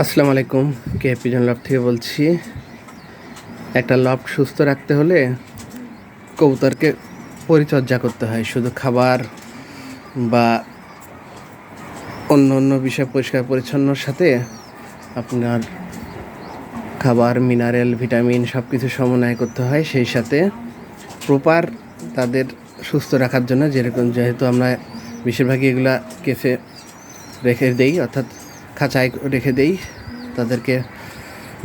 আসসালামু আলাইকুম। Pigeon loft থেকে বলছি। একটা লফট সুস্থ রাখতে হলে কবুতরকে পরিচর্যা করতে হয়। শুধু খাবার বা অন্য অন্য বিষয় পরিষ্কার পরিচ্ছন্নর সাথে আপনার খাবার, মিনারেল, ভিটামিন সব কিছু সমন্বয় করতে হয়। সেই সাথে প্রপার তাদের সুস্থ রাখার জন্য যেহেতু আমরা বেশিরভাগই এগুলা কেসে রেখে দেই, অর্থাৎ খাঁচায় রেখে দেই, তাদেরকে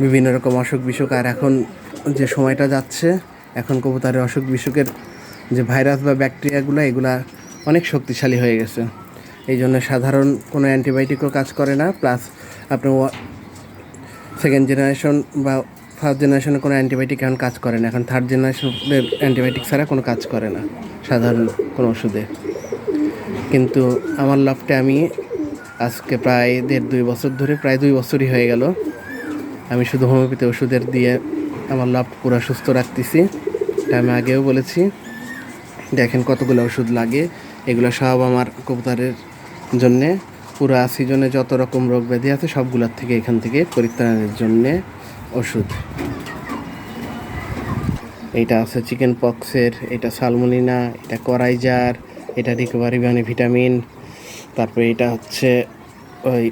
বিভিন্ন রকম অসুখ বিসুখ। আর এখন যে সময়টা যাচ্ছে, এখন কবুতরের অসুখ বিসুখের যে ভাইরাস বা ব্যাকটেরিয়াগুলো, এগুলা অনেক শক্তিশালী হয়ে গেছে। এই জন্য সাধারণ কোনো অ্যান্টিবায়োটিকও কাজ করে না। প্লাস আপনার সেকেন্ড জেনারেশন বা ফার্স্ট জেনারেশনে কোনো অ্যান্টিবায়োটিক এখন কাজ করে না। এখন থার্ড জেনারেশনের অ্যান্টিবায়োটিক ছাড়া কোনো কাজ করে না সাধারণ কোনো ওষুধে। কিন্তু আমার লফটে আমি আজকে প্রায় 1.5-2 বছর ধরে, প্রায় 2 বছরই হয়ে গেল, আমি শুধু হোমিওপ্যাথি ওষুধের দিয়ে আমার লফট পুরো সুস্থ রাখতেছি। এটা আমি আগেও বলেছি। দেখেন কতগুলো ওষুধ লাগে। এগুলো সব আমার কবুতরের জন্যে, পুরো সিজনে যত রকম রোগ ব্যাধি আছে সবগুলোর থেকে এখান থেকে পরিত্রাণের জন্যে ওষুধ। এইটা আছে চিকেন পক্সের, এটা সালমোনিনা, এটা করাইজার, এটা রিকভারি মানে ভিটামিন। তারপরে এটা হচ্ছে ওই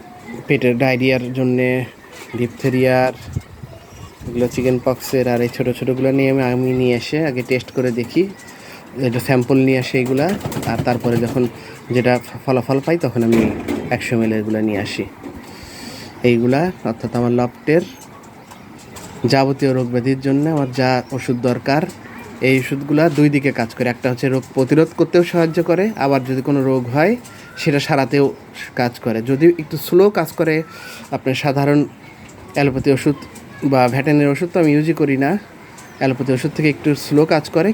পেটের ডায়রিয়ার জন্যে, ডিপথেরিয়ার, এগুলো চিকেন পক্সের। আর এই ছোটো ছোটোগুলো নিয়ে আমি নিয়ে এসে আগে টেস্ট করে দেখি, এটা স্যাম্পল নিয়ে আসি এইগুলা। আর তারপরে যখন যেটা ফলাফল পাই তখন আমি 100 ml এগুলো নিয়ে আসি। এইগুলা অর্থাৎ আমার লফটের যাবতীয় রোগ ব্যাধির জন্য আমার যা ওষুধ দরকার, এই ওষুধগুলা 2 দিকে কাজ করে। একটা হচ্ছে রোগ প্রতিরোধ করতেও সাহায্য করে, আবার যদি কোনো রোগ হয় সেটা সারাতেও কাজ করে। যদি একটু স্লো কাজ করে, আপনার সাধারণ অ্যালোপ্যাথি ওষুধ বা ভেটেরিনারি ওষুধ তো আমি ইউজই করি না। অ্যালোপ্যাথি ওষুধ থেকে একটু স্লো কাজ করে,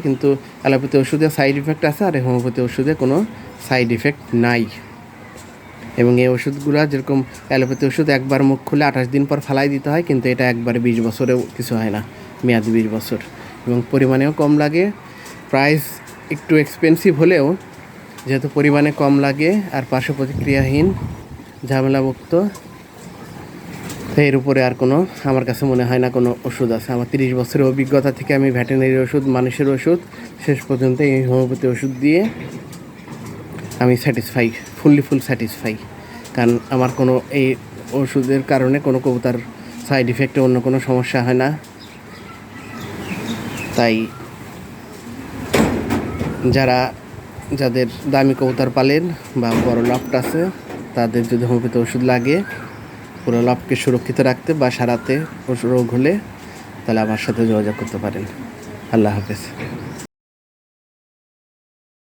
কিন্তু অ্যালোপ্যাথি ওষুধে সাইড ইফেক্ট আছে, আর হোমিওপ্যাথি ওষুধে কোনো সাইড ইফেক্ট নাই। এবং এই ওষুধগুলো যেরকম অ্যালোপ্যাথি ওষুধ একবার মুখ খুলে 28 দিন পর ফালাই দিতে হয়, কিন্তু এটা একবারে 20 বছরেও কিছু হয় না, মেয়াদি 20 বছর। এবং পরিমাণেও কম লাগে। প্রাইস একটু এক্সপেন্সিভ হলেও যেহেতু পরিমাণে কম লাগে আর পার্শ্ব প্রতিক্রিয়াহীন, ঝামেলামুক্ত, এর উপরে আর কোনো আমার কাছে মনে হয় না কোনো ওষুধ আছে। আমার 30 বছরের অভিজ্ঞতা থেকে আমি ভেটেরিনারি ওষুধ, মানুষের ওষুধ, শেষ পর্যন্ত এই হোমিওপ্যাথি ওষুধ দিয়ে আমি স্যাটিসফাই, ফুল স্যাটিসফাই। কারণ আমার কোনো এই ওষুধের কারণে কোনো কবুতর সাইড ইফেক্টে অন্য কোনো সমস্যা হয় না। তাই যাদের দামি কবুতর পালেন বা বড় লফট আছে, তাদের যদি হোমিওপ্যাথি ওষুধ লাগে পুরো লফটকে সুরক্ষিত রাখতে বা সারাতে রোগ হলে, তাহলে আমার সাথে যোগাযোগ করতে পারেন। আল্লাহ হাফেজ।